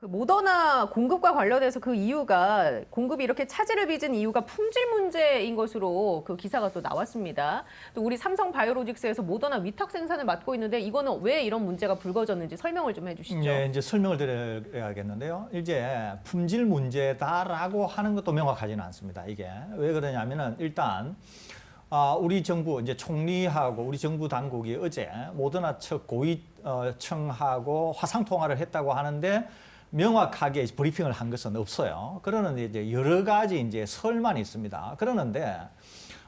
그 모더나 공급과 관련해서 그 이유가 공급이 이렇게 차질을 빚은 이유가 품질 문제인 것으로 그 기사가 또 나왔습니다. 또 우리 삼성 바이오로직스에서 모더나 위탁 생산을 맡고 있는데 이거는 왜 이런 문제가 불거졌는지 설명을 좀 해주시죠. 네, 이제 설명을 드려야겠는데요. 이제 품질 문제다라고 하는 것도 명확하지는 않습니다. 이게 왜 그러냐면은 일단 우리 정부 이제 총리하고 우리 정부 당국이 어제 모더나 측 고위청하고 화상 통화를 했다고 하는데 명확하게 브리핑을 한 것은 없어요. 그러는데 이제 여러 가지 이제 설만 있습니다. 그러는데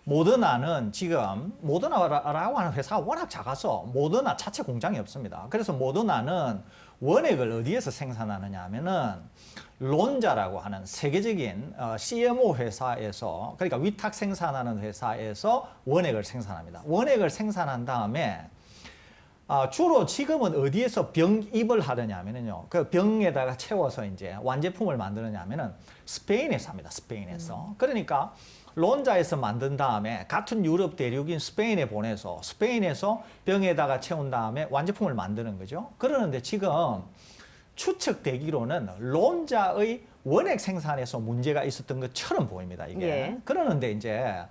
모더나는 지금 모더나라고 하는 회사가 워낙 작아서 모더나 자체 공장이 없습니다. 그래서 모더나는 원액을 어디에서 생산하느냐 하면은 론자라고 하는 세계적인 CMO 회사에서, 그러니까 위탁 생산하는 회사에서 원액을 생산합니다. 원액을 생산한 다음에 주로 지금은 어디에서 병입을 하느냐면요. 그 병에다가 채워서 이제 완제품을 만드느냐면은 스페인에서 합니다. 스페인에서. 그러니까 론자에서 만든 다음에 같은 유럽 대륙인 스페인에 보내서 스페인에서 병에다가 채운 다음에 완제품을 만드는 거죠. 그러는데 지금 추측되기로는 론자의 원액 생산에서 문제가 있었던 것처럼 보입니다. 이게. 예. 그러는데 이제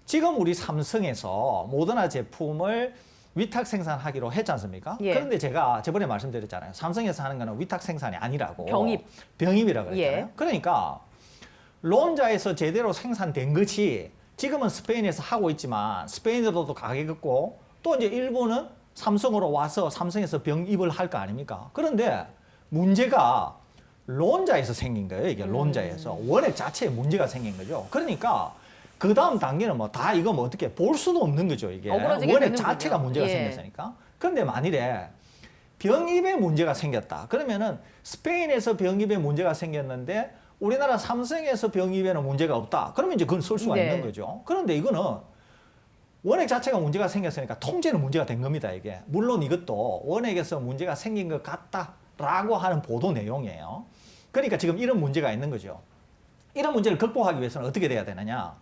지금 우리 삼성에서 모더나 제품을 위탁 생산하기로 했지 않습니까? 예. 그런데 제가 저번에 말씀드렸잖아요. 삼성에서 하는 거는 위탁 생산이 아니라고. 병입. 병입이라고 했잖아요. 예. 그러니까 론자에서 제대로 생산된 것이 지금은 스페인에서 하고 있지만 스페인으로도 가게 없고 또 이제 일본은 삼성으로 와서 삼성에서 병입을 할 거 아닙니까? 그런데 문제가 론자에서 생긴 거예요. 이게 론자에서. 원액 자체에 문제가 생긴 거죠. 그러니까 그 다음 단계는 뭐 다 이거 뭐 어떻게 볼 수도 없는 거죠. 이게 어그러지게 원액 되는군요. 자체가 문제가 예. 생겼으니까. 그런데 만일에 병입에 문제가 생겼다. 그러면은 스페인에서 병입에 문제가 생겼는데 우리나라 삼성에서 병입에는 문제가 없다. 그러면 이제 그건 쓸 수가 네. 있는 거죠. 그런데 이거는 원액 자체가 문제가 생겼으니까 통째는 문제가 된 겁니다. 이게 물론 이것도 원액에서 문제가 생긴 것 같다라고 하는 보도 내용이에요. 그러니까 지금 이런 문제가 있는 거죠. 이런 문제를 극복하기 위해서는 어떻게 돼야 되느냐?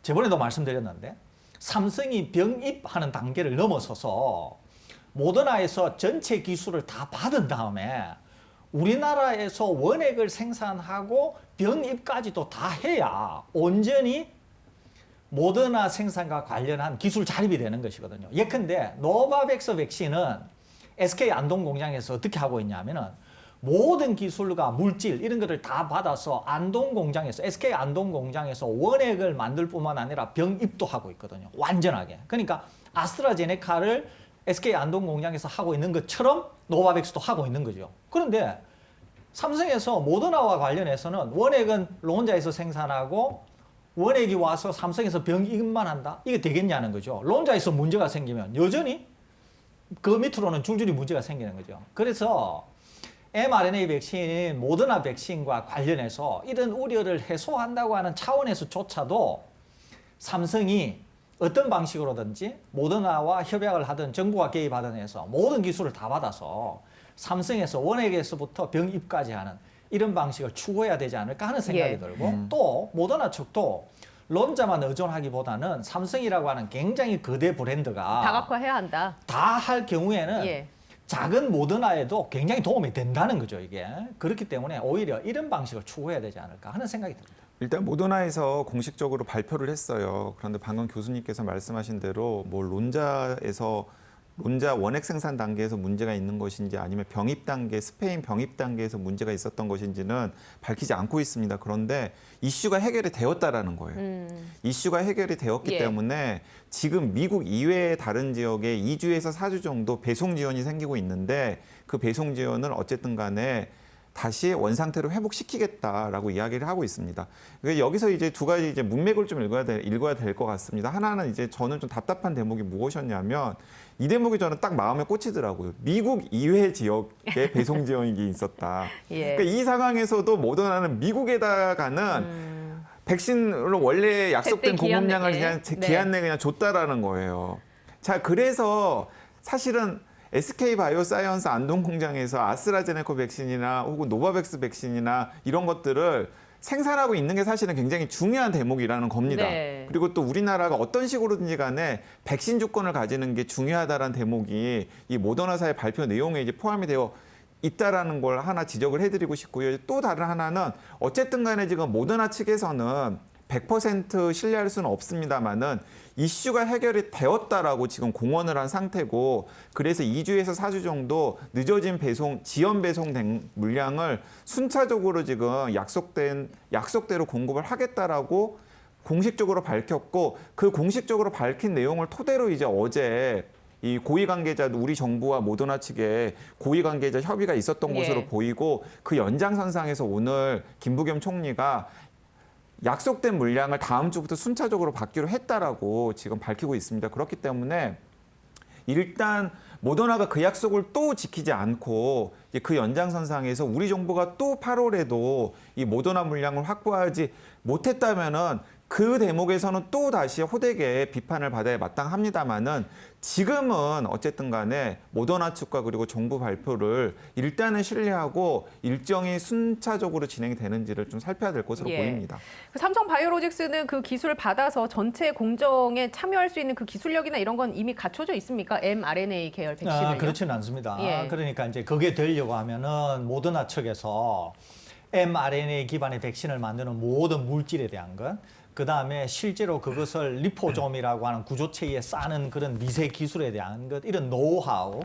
저번에도 말씀드렸는데 삼성이 병입하는 단계를 넘어서서 모더나에서 전체 기술을 다 받은 다음에 우리나라에서 원액을 생산하고 병입까지도 다 해야 온전히 모더나 생산과 관련한 기술 자립이 되는 것이거든요. 예컨대 노바백스 백신은 SK 안동 공장에서 어떻게 하고 있냐면은 모든 기술과 물질 이런 것을 다 받아서 안동 공장에서 SK 안동 공장에서 원액을 만들 뿐만 아니라 병입도 하고 있거든요. 완전하게. 그러니까 아스트라제네카를 SK 안동 공장에서 하고 있는 것처럼 노바백스도 하고 있는 거죠. 그런데 삼성에서 모더나와 관련해서는 원액은 론자에서 생산하고 원액이 와서 삼성에서 병입만 한다? 이게 되겠냐는 거죠. 론자에서 문제가 생기면 여전히 그 밑으로는 줄줄이 문제가 생기는 거죠. 그래서 mRNA 백신, 모더나 백신과 관련해서 이런 우려를 해소한다고 하는 차원에서조차도 삼성이 어떤 방식으로든지 모더나와 협약을 하든 정부가 개입하든 해서 모든 기술을 다 받아서 삼성에서 원액에서부터 병입까지 하는 이런 방식을 추구해야 되지 않을까 하는 생각이 예. 들고 또 모더나 측도 론자만 의존하기보다는 삼성이라고 하는 굉장히 거대 브랜드가 다각화해야 한다. 다 할 경우에는 예. 작은 모더나에도 굉장히 도움이 된다는 거죠, 이게. 그렇기 때문에 오히려 이런 방식을 추구해야 되지 않을까 하는 생각이 듭니다. 일단 모더나에서 공식적으로 발표를 했어요. 그런데 방금 교수님께서 말씀하신 대로 뭐 론자 원액 생산 단계에서 문제가 있는 것인지 아니면 병입 단계, 스페인 병입 단계에서 문제가 있었던 것인지는 밝히지 않고 있습니다. 그런데 이슈가 해결이 되었다라는 거예요. 이슈가 해결이 되었기 예. 때문에 지금 미국 이외의 다른 지역에 2주에서 4주 정도 배송 지연이 생기고 있는데 그 배송 지연을 어쨌든 간에 다시 원상태로 회복시키겠다라고 이야기를 하고 있습니다. 여기서 이제 두 가지 이제 문맥을 좀 읽어야 될 것 같습니다. 하나는 이제 저는 좀 답답한 대목이 무엇이었냐면 이 대목이 저는 딱 마음에 꽂히더라고요. 미국 이외 지역에 배송 지연이 있었다. 예. 그러니까 이 상황에서도 모더나는 미국에다가는 백신으로 원래 약속된 그때 기한 공급량을 내에. 그냥 네. 기한 내에 그냥 줬다라는 거예요. 자, 그래서 사실은 SK 바이오사이언스 안동 공장에서 아스트라제네카 백신이나 혹은 노바백스 백신이나 이런 것들을 생산하고 있는 게 사실은 굉장히 중요한 대목이라는 겁니다. 네. 그리고 또 우리나라가 어떤 식으로든지 간에 백신 주권을 가지는 게 중요하다는 대목이 이 모더나사의 발표 내용에 이제 포함이 되어 있다라는 걸 하나 지적을 해드리고 싶고요. 또 다른 하나는 어쨌든 간에 지금 모더나 측에서는 100% 신뢰할 수는 없습니다만은 이슈가 해결이 되었다라고 지금 공언을 한 상태고, 그래서 2주에서 4주 정도 늦어진 배송, 지연 배송된 물량을 순차적으로 지금 약속대로 공급을 하겠다라고 공식적으로 밝혔고, 그 공식적으로 밝힌 내용을 토대로 이제 어제 이 고위 관계자, 우리 정부와 모더나 측에 고위 관계자 협의가 있었던 예. 것으로 보이고, 그 연장선상에서 오늘 김부겸 총리가 약속된 물량을 다음 주부터 순차적으로 받기로 했다라고 지금 밝히고 있습니다. 그렇기 때문에 일단 모더나가 그 약속을 또 지키지 않고 이제 그 연장선상에서 우리 정부가 또 8월에도 이 모더나 물량을 확보하지 못했다면은 그 대목에서는 또 다시 호되게 비판을 받아야 마땅합니다만은, 지금은 어쨌든 간에 모더나 측과 그리고 정부 발표를 일단은 신뢰하고 일정이 순차적으로 진행이 되는지를 좀 살펴야 될 것으로 예. 보입니다. 그 삼성 바이오로직스는 그 기술을 받아서 전체 공정에 참여할 수 있는 그 기술력이나 이런 건 이미 갖춰져 있습니까? mRNA 계열 백신을요? 그렇지는 않습니다. 예. 그러니까 이제 그게 되려고 하면은 모더나 측에서 mRNA 기반의 백신을 만드는 모든 물질에 대한 것, 그 다음에 실제로 그것을 리포솜이라고 하는 구조체에 싸는 그런 미세 기술에 대한 것, 이런 노하우,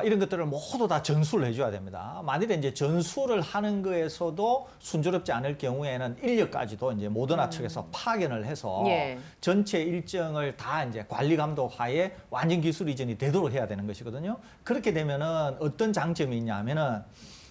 이런 것들을 모두 다 전수를 해줘야 됩니다. 만일에 이제 전수를 하는 거에서도 순조롭지 않을 경우에는 인력까지도 이제 모더나 측에서 파견을 해서 예. 전체 일정을 다 이제 관리 감독하에 완전 기술 이전이 되도록 해야 되는 것이거든요. 그렇게 되면은 어떤 장점이 있냐면은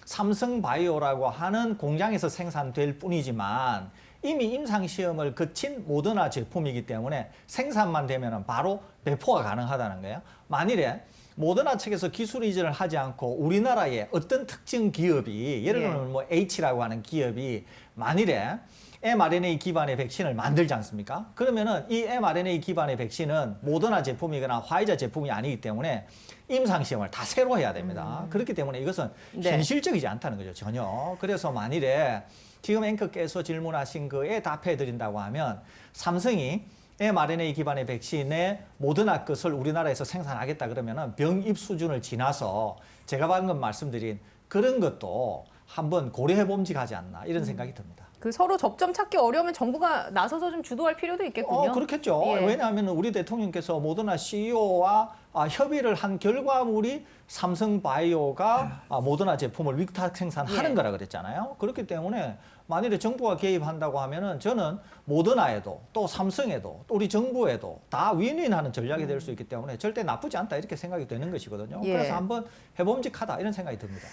삼성바이오라고 하는 공장에서 생산될 뿐이지만 이미 임상시험을 거친 모더나 제품이기 때문에 생산만 되면 바로 배포가 가능하다는 거예요. 만일에 모더나 측에서 기술 이전을 하지 않고 우리나라의 어떤 특정 기업이, 예를 들면 뭐 H라고 하는 기업이 만일에 mRNA 기반의 백신을 만들지 않습니까? 그러면은 이 mRNA 기반의 백신은 모더나 제품이거나 화이자 제품이 아니기 때문에 임상시험을 다 새로 해야 됩니다. 그렇기 때문에 이것은 네. 현실적이지 않다는 거죠, 전혀. 그래서 만일에 지금 앵커께서 질문하신 거에 답해 드린다고 하면 삼성이 mRNA 기반의 백신의 모더나 것을 우리나라에서 생산하겠다 그러면은 병입 수준을 지나서 제가 방금 말씀드린 그런 것도 한번 고려해 봄직하지 않나, 이런 생각이 듭니다. 그 서로 접점 찾기 어려우면 정부가 나서서 좀 주도할 필요도 있겠군요. 그렇겠죠. 예. 왜냐하면 우리 대통령께서 모더나 CEO와 협의를 한 결과물이 삼성바이오가 모더나 제품을 위탁 생산하는 예. 거라 그랬잖아요. 그렇기 때문에 만일에 정부가 개입한다고 하면은 저는 모더나에도 또 삼성에도 또 우리 정부에도 다 윈윈하는 전략이 될 수 있기 때문에 절대 나쁘지 않다, 이렇게 생각이 되는 것이거든요. 예. 그래서 한번 해봄직하다, 이런 생각이 듭니다.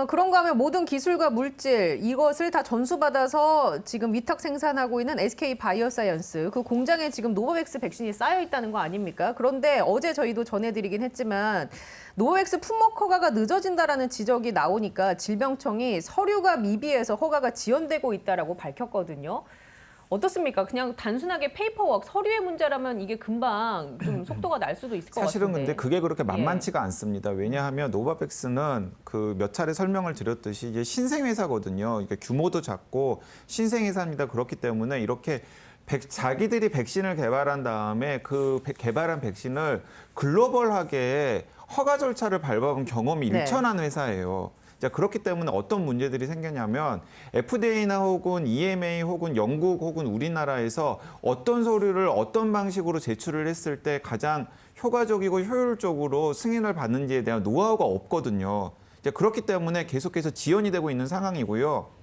그런가 하면 모든 기술과 물질 이것을 다 전수받아서 지금 위탁 생산하고 있는 SK 바이오사이언스, 그 공장에 지금 노바백스 백신이 쌓여 있다는 거 아닙니까? 그런데 어제 저희도 전해드리긴 했지만 노바백스 품목 허가가 늦어진다라는 지적이 나오니까 질병청이 서류가 미비해서 허가가 지연되고 있다라고 밝혔거든요. 어떻습니까? 그냥 단순하게 페이퍼워크, 서류의 문제라면 이게 금방 좀 속도가 날 수도 있을 것 사실은 같은데. 근데 그게 그렇게 만만치가 않습니다. 왜냐하면 노바백스는 그 몇 차례 설명을 드렸듯이 이제 신생회사거든요. 그러니까 규모도 작고 신생회사입니다. 그렇기 때문에 이렇게 자기들이 백신을 개발한 다음에 그 개발한 백신을 글로벌하게 허가 절차를 밟아본 경험이 네. 일천한 회사예요. 자, 그렇기 때문에 어떤 문제들이 생겼냐면 FDA나 혹은 EMA 혹은 영국 혹은 우리나라에서 어떤 서류를 어떤 방식으로 제출을 했을 때 가장 효과적이고 효율적으로 승인을 받는지에 대한 노하우가 없거든요. 자, 그렇기 때문에 계속해서 지연이 되고 있는 상황이고요.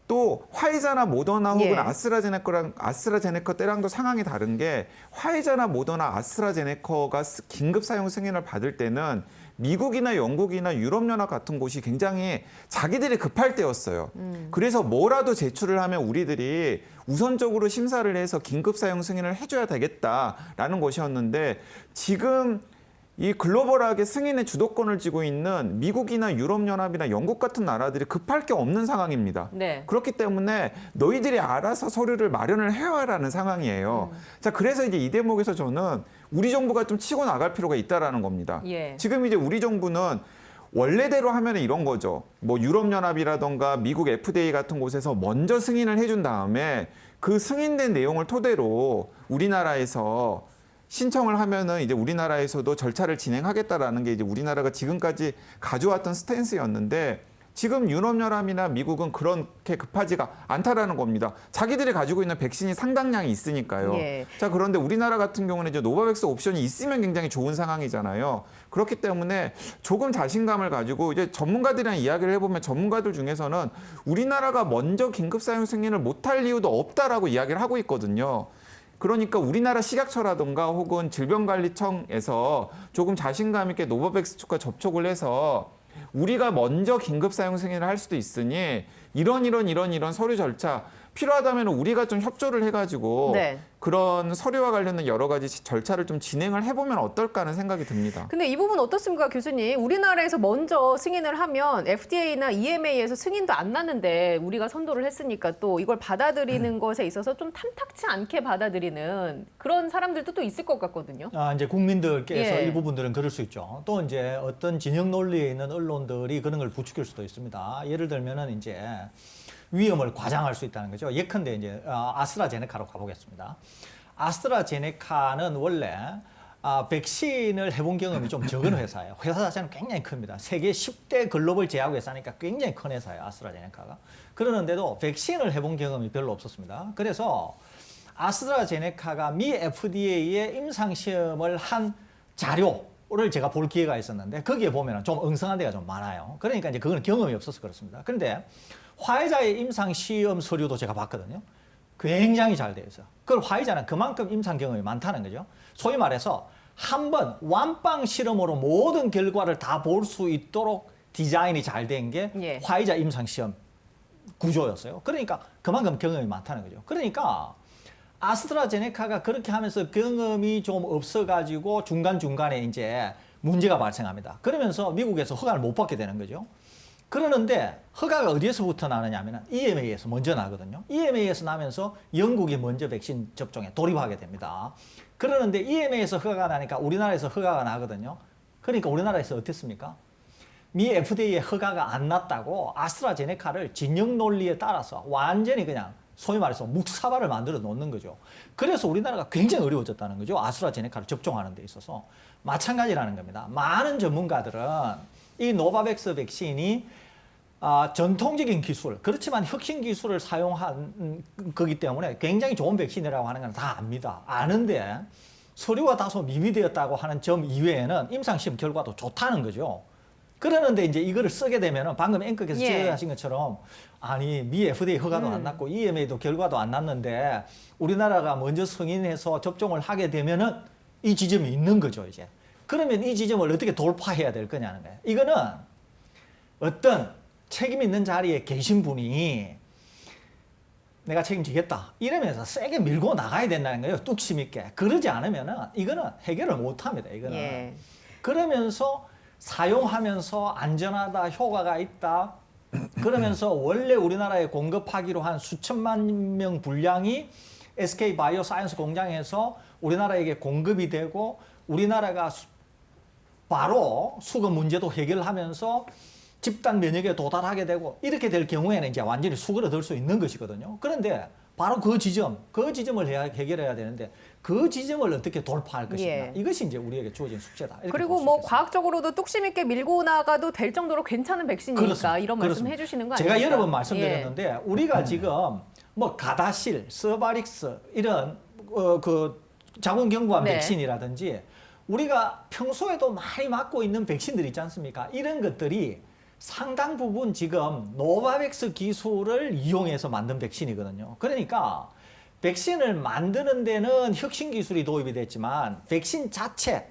또 화이자나 모더나 혹은 예. 아스트라제네카 때랑도 상황이 다른 게, 화이자나 모더나 아스트라제네카가 긴급 사용 승인을 받을 때는 미국이나 영국이나 유럽연합 같은 곳이 굉장히 자기들이 급할 때였어요. 그래서 뭐라도 제출을 하면 우리들이 우선적으로 심사를 해서 긴급 사용 승인을 해줘야 되겠다라는 것이었는데, 지금 이 글로벌하게 승인의 주도권을 쥐고 있는 미국이나 유럽연합이나 영국 같은 나라들이 급할 게 없는 상황입니다. 네. 그렇기 때문에 너희들이 알아서 서류를 마련을 해와라는 상황이에요. 자, 그래서 이제 이 대목에서 저는 우리 정부가 좀 치고 나갈 필요가 있다라는 겁니다. 예. 지금 이제 우리 정부는 원래대로 하면 이런 거죠. 뭐 유럽연합이라던가 미국 FDA 같은 곳에서 먼저 승인을 해준 다음에 그 승인된 내용을 토대로 우리나라에서 신청을 하면은 이제 우리나라에서도 절차를 진행하겠다라는 게 이제 우리나라가 지금까지 가져왔던 스탠스였는데 지금 유럽연합이나 미국은 그렇게 급하지가 않다라는 겁니다. 자기들이 가지고 있는 백신이 상당량이 있으니까요. 예. 자, 그런데 우리나라 같은 경우는 이제 노바백스 옵션이 있으면 굉장히 좋은 상황이잖아요. 그렇기 때문에 조금 자신감을 가지고 이제 전문가들이랑 이야기를 해보면 전문가들 중에서는 우리나라가 먼저 긴급 사용 승인을 못할 이유도 없다라고 이야기를 하고 있거든요. 그러니까 우리나라 식약처라든가 혹은 질병관리청에서 조금 자신감 있게 노바백스과 접촉을 해서 우리가 먼저 긴급 사용 승인을 할 수도 있으니 이런 서류 절차 필요하다면 우리가 좀 협조를 해가지고 네. 그런 서류와 관련된 여러 가지 절차를 좀 진행을 해보면 어떨까 하는 생각이 듭니다. 근데 이 부분 어떻습니까, 교수님? 우리나라에서 먼저 승인을 하면 FDA나 EMA에서 승인도 안 나는데 우리가 선도를 했으니까 또 이걸 받아들이는 것에 있어서 좀 탐탁치 않게 받아들이는 그런 사람들도 또 있을 것 같거든요. 이제 국민들께서 예. 일부분들은 그럴 수 있죠. 또 이제 어떤 진영 논리에 있는 언론들이 그런 걸 부추길 수도 있습니다. 예를 들면은 이제 위험을 과장할 수 있다는 거죠. 예컨대 이제 아스트라제네카로 가보겠습니다. 아스트라제네카는 원래 백신을 해본 경험이 좀 적은 회사예요. 회사 자체는 굉장히 큽니다. 세계 10대 글로벌 제약 회사니까 굉장히 큰 회사예요, 아스트라제네카가. 그러는데도 백신을 해본 경험이 별로 없었습니다. 그래서 아스트라제네카가 미 FDA에 임상시험을 한 자료를 제가 볼 기회가 있었는데 거기에 보면 좀 엉성한 데가 좀 많아요. 그러니까 이제 그건 경험이 없어서 그렇습니다. 그런데 화이자의 임상시험 서류도 제가 봤거든요. 굉장히 잘 되어 있어요. 그걸 화이자는 그만큼 임상 경험이 많다는 거죠. 소위 말해서 한 번 완빵 실험으로 모든 결과를 다 볼 수 있도록 디자인이 잘 된 게 예. 화이자 임상시험 구조였어요. 그러니까 그만큼 경험이 많다는 거죠. 그러니까 아스트라제네카가 그렇게 하면서 경험이 좀 없어가지고 중간중간에 이제 문제가 발생합니다. 그러면서 미국에서 허가를 못 받게 되는 거죠. 그러는데 허가가 어디에서부터 나느냐 하면 EMA에서 먼저 나거든요. EMA에서 나면서 영국이 먼저 백신 접종에 돌입하게 됩니다. 그러는데 EMA에서 허가가 나니까 우리나라에서 허가가 나거든요. 그러니까 우리나라에서 어땠습니까? 미 FDA에 허가가 안 났다고 아스트라제네카를 진영 논리에 따라서 완전히 그냥 소위 말해서 묵사발을 만들어 놓는 거죠. 그래서 우리나라가 굉장히 어려워졌다는 거죠. 아스트라제네카를 접종하는 데 있어서. 마찬가지라는 겁니다. 많은 전문가들은 이 노바백스 백신이 전통적인 기술, 그렇지만 혁신 기술을 사용한 거기 때문에 굉장히 좋은 백신이라고 하는 건 다 압니다. 아는데 서류가 다소 미비되었다고 하는 점 이외에는 임상시험 결과도 좋다는 거죠. 그러는데 이제 이거를 쓰게 되면은 방금 앵커께서 예. 지적하신 것처럼 아니 미 FDA 허가도 안 났고 EMA도 결과도 안 났는데 우리나라가 먼저 승인해서 접종을 하게 되면은 이 지점이 있는 거죠 이제. 그러면 이 지점을 어떻게 돌파해야 될 거냐는 거예요. 이거는 어떤 책임 있는 자리에 계신 분이 내가 책임지겠다 이러면서 세게 밀고 나가야 된다는 거예요. 뚝심 있게. 그러지 않으면은 이거는 해결을 못 합니다. 이거는. 예. 그러면서 사용하면서 안전하다, 효과가 있다. 그러면서 원래 우리나라에 공급하기로 한 수천만 명 분량이 SK 바이오사이언스 공장에서 우리나라에게 공급이 되고 우리나라가 바로 수급 문제도 해결하면서 집단 면역에 도달하게 되고 이렇게 될 경우에는 이제 완전히 수그러들 수 있는 것이거든요. 그런데 바로 그 지점을 해결해야 되는데 그 지점을 어떻게 돌파할 것인가. 예. 이것이 이제 우리에게 주어진 숙제다. 이렇게 그리고 볼수 뭐 있겠습니다. 과학적으로도 뚝심 있게 밀고 나가도 될 정도로 괜찮은 백신이니까 그렇습니다. 이런 말씀 그렇습니다. 해주시는 거 제가 아닙니까? 여러 번 말씀드렸는데 우리가 지금 뭐 가다실, 서바릭스 이런 그 자궁경부암 네. 백신이라든지 우리가 평소에도 많이 맞고 있는 백신들 있지 않습니까? 이런 것들이 상당 부분 지금 노바백스 기술을 이용해서 만든 백신이거든요. 그러니까 백신을 만드는 데는 혁신 기술이 도입이 됐지만 백신 자체,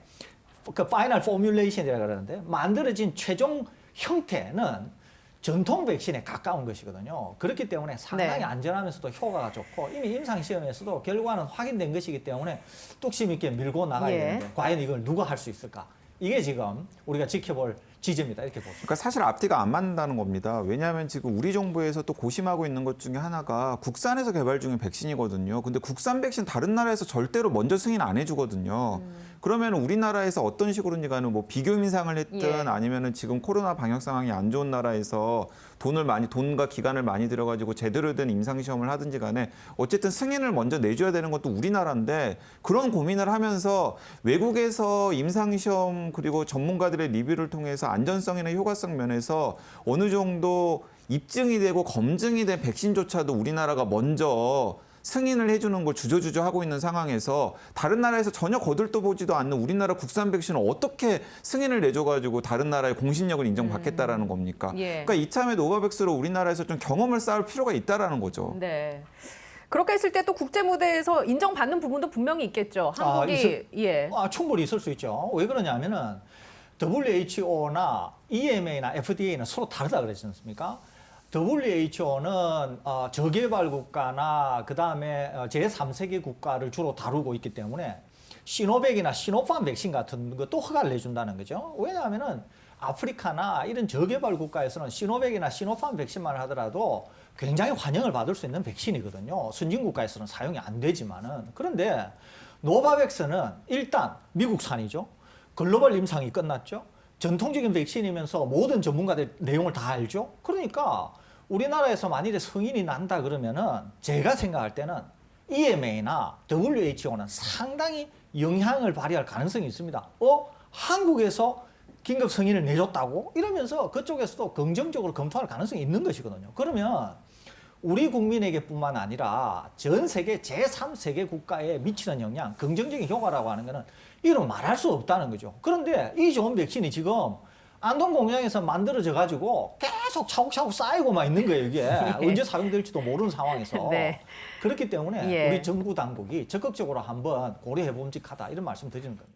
그 파이널 포뮬레이션이라고 그러는데 만들어진 최종 형태는 전통 백신에 가까운 것이거든요. 그렇기 때문에 상당히 네. 안전하면서도 효과가 좋고 이미 임상시험에서도 결과는 확인된 것이기 때문에 뚝심 있게 밀고 나가야 예. 되는데 과연 이걸 누가 할 수 있을까? 이게 지금 우리가 지켜볼 지점이다 이렇게 봅니다. 그러니까 사실 앞뒤가 안 맞는다는 겁니다. 왜냐하면 지금 우리 정부에서 또 고심하고 있는 것 중에 하나가 국산에서 개발 중인 백신이거든요. 근데 국산 백신 다른 나라에서 절대로 먼저 승인 안 해주거든요. 그러면 우리나라에서 어떤 식으로든지 간에 뭐 비교 민상을 했든 예. 아니면은 지금 코로나 방역 상황이 안 좋은 나라에서 돈과 기간을 많이 들여가지고 제대로 된 임상 시험을 하든지 간에 어쨌든 승인을 먼저 내줘야 되는 것도 우리나라인데 그런 고민을 하면서 외국에서 임상 시험 그리고 전문가들의 리뷰를 통해서 안전성이나 효과성 면에서 어느 정도 입증이 되고 검증이 된 백신조차도 우리나라가 먼저 승인을 해주는 걸 주저주저 하고 있는 상황에서 다른 나라에서 전혀 거들떠 보지도 않는 우리나라 국산 백신을 어떻게 승인을 내줘가지고 다른 나라의 공신력을 인정받겠다라는 겁니까? 예. 그러니까 이참에 노바백스로 우리나라에서 좀 경험을 쌓을 필요가 있다라는 거죠. 네. 그렇게 했을 때 또 국제 무대에서 인정받는 부분도 분명히 있겠죠. 한국이 예. 충분히 있을 수 있죠. 왜 그러냐면은 WHO나 EMA나 FDA는 서로 다르다 그랬지 않습니까? WHO는 저개발 국가나 그다음에 제3세계 국가를 주로 다루고 있기 때문에 시노백이나 시노팜 백신 같은 것도 허가를 내준다는 거죠. 왜냐하면은 아프리카나 이런 저개발 국가에서는 시노백이나 시노팜 백신만 하더라도 굉장히 환영을 받을 수 있는 백신이거든요. 선진국가에서는 사용이 안 되지만은. 그런데 노바백스는 일단 미국산이죠. 글로벌 임상이 끝났죠. 전통적인 백신이면서 모든 전문가들 내용을 다 알죠. 그러니까 우리나라에서 만일에 승인이 난다 그러면은 제가 생각할 때는 EMA나 WHO는 상당히 영향을 발휘할 가능성이 있습니다. 한국에서 긴급 승인을 내줬다고? 이러면서 그쪽에서도 긍정적으로 검토할 가능성이 있는 것이거든요. 그러면 우리 국민에게뿐만 아니라 전 세계 제3세계 국가에 미치는 영향, 긍정적인 효과라고 하는 거는 이런 말할 수 없다는 거죠. 그런데 이 좋은 백신이 지금 안동 공장에서 만들어져 가지고 계속 차곡차곡 쌓이고만 있는 거예요, 이게. 언제 사용될지도 모르는 상황에서. 네. 그렇기 때문에 예. 우리 정부 당국이 적극적으로 한번 고려해 봄직하다 이런 말씀 드리는 겁니다.